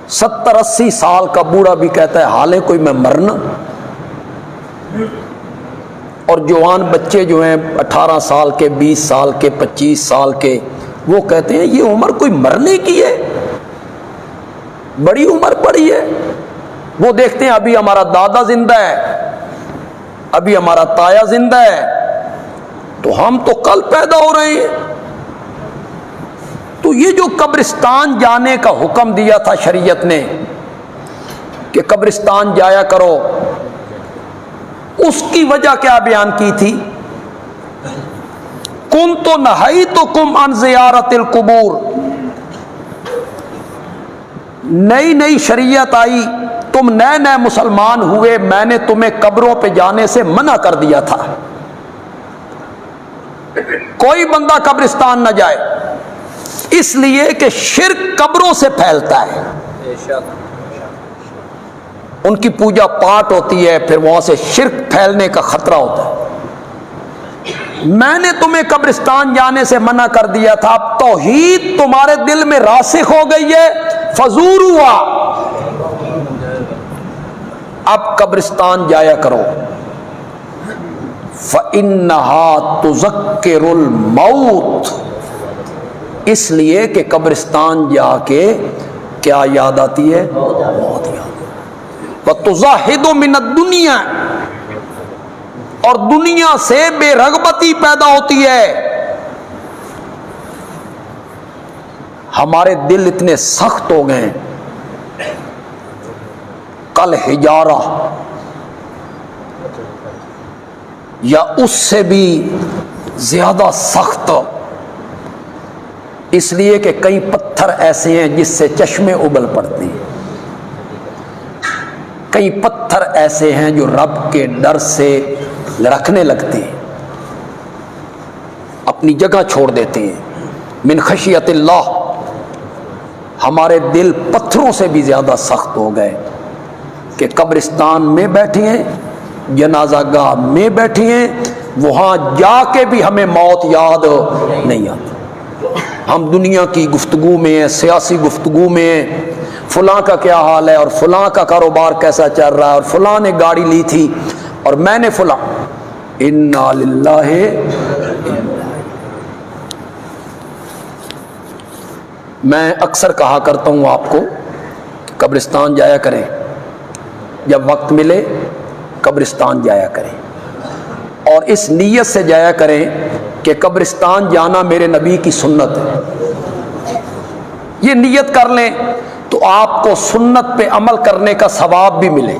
70-80 سال کا بوڑھا بھی کہتا ہے حالے کوئی میں مرنا، اور جوان بچے جو ہیں 18 سال کے، 20 سال کے، 25 سال کے، وہ کہتے ہیں یہ عمر کوئی مرنے کی ہے، بڑی عمر پڑی ہے۔ وہ دیکھتے ہیں ابھی ہمارا دادا زندہ ہے، ابھی ہمارا تایا زندہ ہے، تو ہم تو کل پیدا ہو رہے ہیں۔ تو یہ جو قبرستان جانے کا حکم دیا تھا شریعت نے کہ قبرستان جایا کرو، اس کی وجہ کیا بیان کی تھی؟ کنت نہیتکم عن زیارت القبور، نئی نئی شریعت آئی، تم نئے نئے مسلمان ہوئے، میں نے تمہیں قبروں پہ جانے سے منع کر دیا تھا، کوئی بندہ قبرستان نہ جائے، اس لیے کہ شرک قبروں سے پھیلتا ہے، ان کی پوجا پاٹ ہوتی ہے، پھر وہاں سے شرک پھیلنے کا خطرہ ہوتا ہے۔ میں نے تمہیں قبرستان جانے سے منع کر دیا تھا، اب توحید تمہارے دل میں راسخ ہو گئی ہے، فزوروا، اب قبرستان جایا کرو۔ فإنہا تذکر الموت، اس لیے کہ قبرستان جا کے کیا یاد آتی ہے؟ موت یاد۔ وَتُزَاحِدُ مِنَ الدُّنْيَا، اور دنیا سے بے رغبتی پیدا ہوتی ہے۔ ہمارے دل اتنے سخت ہو گئے، کل حجارہ یا اس سے بھی زیادہ سخت، اس لیے کہ کئی پتھر ایسے ہیں جس سے چشمے ابل پڑتے ہیں، کئی پتھر ایسے ہیں جو رب کے ڈر سے لڑکھنے لگتے ہیں، اپنی جگہ چھوڑ دیتے ہیں۔ من خشیت اللہ، ہمارے دل پتھروں سے بھی زیادہ سخت ہو گئے کہ قبرستان میں بیٹھے ہیں، جنازہ گاہ میں بیٹھے ہیں، وہاں جا کے بھی ہمیں موت یاد نہیں آتی۔ ہم دنیا کی گفتگو میں ہیں، سیاسی گفتگو میں ہیں، فلاں کا کیا حال ہے، اور فلاں کا کاروبار کیسا چل رہا ہے، اور فلاں نے گاڑی لی تھی، اور میں نے فلاں۔ انا للہ، میں اکثر کہا کرتا ہوں آپ کو، قبرستان جایا کریں، جب وقت ملے قبرستان جایا کریں، اور اس نیت سے جایا کریں کہ قبرستان جانا میرے نبی کی سنت ہے۔ یہ نیت کر لیں تو آپ کو سنت پہ عمل کرنے کا ثواب بھی ملے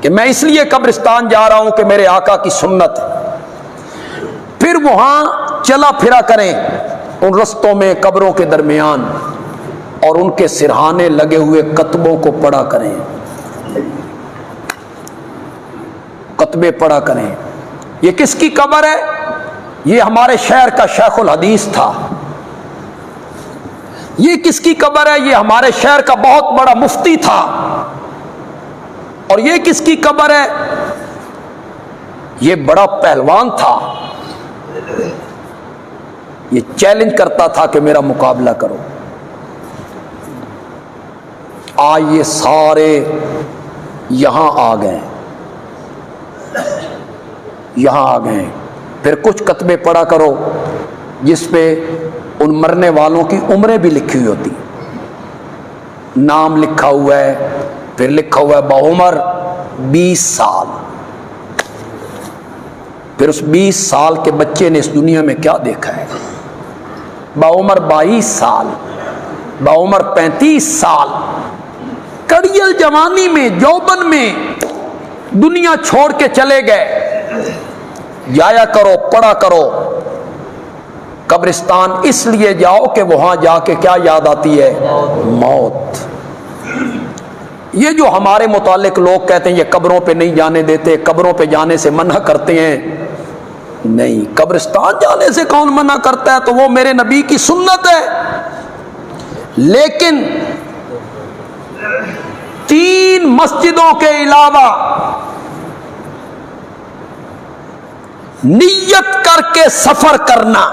کہ میں اس لیے قبرستان جا رہا ہوں کہ میرے آقا کی سنت ہے۔ پھر وہاں چلا پھرا کریں ان رستوں میں، قبروں کے درمیان، اور ان کے سرہانے لگے ہوئے کتبوں کو پڑھا کریں، کتبے پڑھا کریں۔ یہ کس کی قبر ہے؟ یہ ہمارے شہر کا شیخ الحدیث تھا۔ یہ کس کی قبر ہے؟ یہ ہمارے شہر کا بہت بڑا مفتی تھا۔ اور یہ کس کی قبر ہے؟ یہ بڑا پہلوان تھا، یہ چیلنج کرتا تھا کہ میرا مقابلہ کرو۔ آج یہ سارے یہاں آ گئے، یہاں آ گئے۔ پھر کچھ کتبے پڑھا کرو جس پہ ان مرنے والوں کی عمریں بھی لکھی ہوئی ہوتی، نام لکھا ہوا ہے، پھر لکھا ہوا ہے بعمر 20 سال۔ پھر اس 20 سال کے بچے نے اس دنیا میں کیا دیکھا ہے؟ بعمر 22 سال، بعمر 35 سال، کڑیل جوانی میں، جوبن میں دنیا چھوڑ کے چلے گئے۔ جایا کرو، پڑھا کرو قبرستان، اس لیے جاؤ کہ وہاں جا کے کیا یاد آتی ہے؟ موت۔ یہ جو ہمارے متعلق لوگ کہتے ہیں یہ قبروں پہ نہیں جانے دیتے، قبروں پہ جانے سے منع کرتے ہیں، نہیں، قبرستان جانے سے کون منع کرتا ہے؟ تو وہ میرے نبی کی سنت ہے۔ لیکن 3 مسجدوں کے علاوہ نیت کر کے سفر کرنا،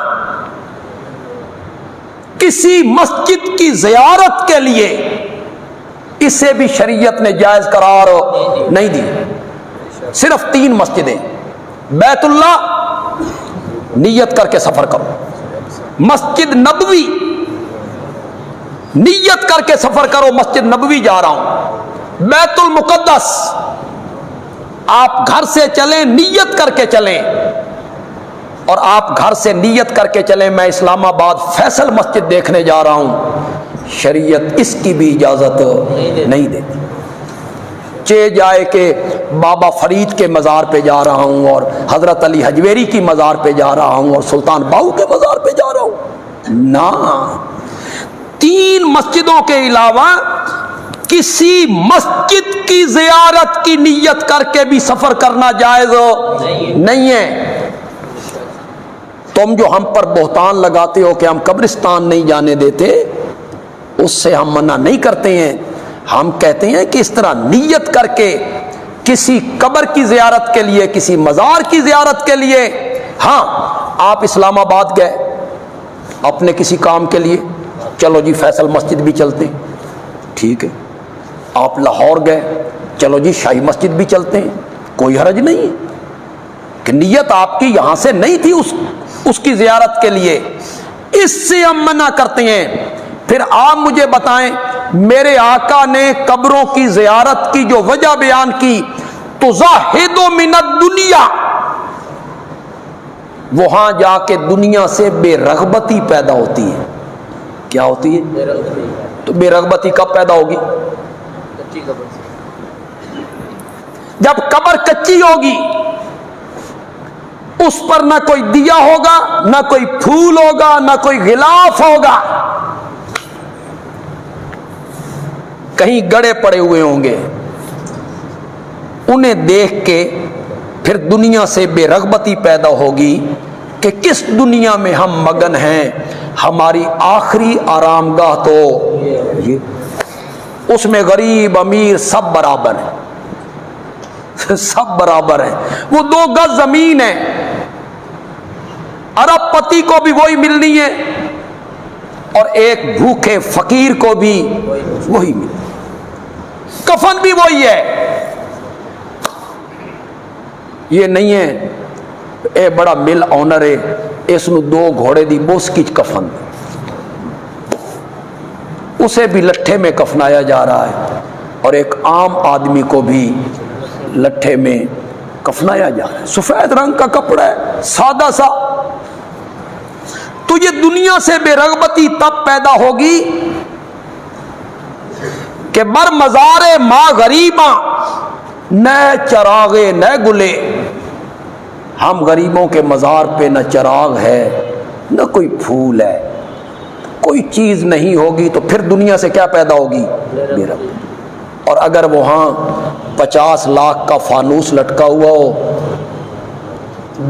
کسی مسجد کی زیارت کے لیے اسے بھی شریعت نے جائز قرار نہیں دی. صرف 3 مسجدیں، بیت اللہ نیت کر کے سفر کرو، مسجد نبوی نیت کر کے سفر کرو، مسجد نبوی جا رہا ہوں، بیت المقدس آپ گھر سے چلیں نیت کر کے چلیں، اور آپ گھر سے نیت کر کے چلیں میں اسلام آباد فیصل مسجد دیکھنے جا رہا ہوں، شریعت اس کی بھی اجازت نہیں دیتی. چے جائے کہ بابا فرید کے مزار پہ جا رہا ہوں اور حضرت علی حجویری کی مزار پہ جا رہا ہوں اور سلطان باہو کے مزار پہ جا رہا ہوں، نہ. 3 مسجدوں کے علاوہ کسی مسجد کی زیارت کی نیت کر کے بھی سفر کرنا جائز نہیں ہے. تم جو ہم پر بہتان لگاتے ہو کہ ہم قبرستان نہیں جانے دیتے، اس سے ہم منع نہیں کرتے ہیں. ہم کہتے ہیں کہ اس طرح نیت کر کے کسی قبر کی زیارت کے لیے، کسی مزار کی زیارت کے لیے، ہاں آپ اسلام آباد گئے اپنے کسی کام کے لیے، چلو جی فیصل مسجد بھی چلتے ہیں، ٹھیک ہے. آپ لاہور گئے، چلو جی شاہی مسجد بھی چلتے ہیں، کوئی حرج نہیں ہے کہ نیت آپ کی یہاں سے نہیں تھی اس کی زیارت کے لیے، اس سے ہم منع کرتے ہیں. پھر آپ مجھے بتائیں، میرے آقا نے قبروں کی زیارت کی جو وجہ بیان کی، تو زاہد من الدنیا، وہاں جا کے دنیا سے بے رغبتی پیدا ہوتی ہے. کیا ہوتی ہے؟ تو بے رغبتی کب پیدا ہوگی؟ جب قبر کچی ہوگی، اس پر نہ کوئی دیا ہوگا، نہ کوئی پھول ہوگا، نہ کوئی غلاف ہوگا، کہیں گڑے پڑے ہوئے ہوں گے. انہیں دیکھ کے پھر دنیا سے بے رغبتی پیدا ہوگی کہ کس دنیا میں ہم مگن ہیں، ہماری آخری آرام گاہ تو یہ، اس میں غریب امیر سب برابر ہیں، سب برابر ہیں. وہ 2 گز زمین ہے، ارب پتی کو بھی وہی ملنی ہے اور ایک بھوکے فقیر کو بھی وہی ملنی، کفن بھی وہی ہے. یہ نہیں ہے اے بڑا مل آنر ہے، اس نو 2 گھوڑے دی بوس کی کفن، اسے بھی لٹھے میں کفنایا جا رہا ہے اور ایک عام آدمی کو بھی لٹھے میں کفنایا جا رہا ہے. سفید رنگ کا کپڑا ہے، سادہ سا. تو یہ دنیا سے بے رغبتی تب پیدا ہوگی کہ بر مزار ما غریباں نہ چراغے نہ گلے، ہم غریبوں کے مزار پہ نہ چراغ ہے نہ کوئی پھول ہے، کوئی چیز نہیں ہوگی. تو پھر دنیا سے کیا پیدا ہوگی؟ بے رغبتی. اور اگر وہاں 50 لاکھ کا فانوس لٹکا ہوا ہو،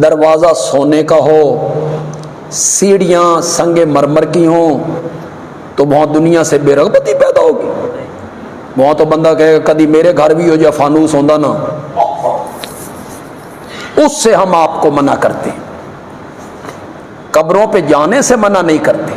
دروازہ سونے کا ہو، سیڑھیاں سنگ مرمر کی ہوں، تو وہاں دنیا سے بے رغبتی پیدا ہوگی. وہاں تو بندہ کہے گا کدی میرے گھر بھی ہو جائے فانوس ہوندا نا. اس سے ہم آپ کو منع کرتے ہیں، قبروں پہ جانے سے منع نہیں کرتے.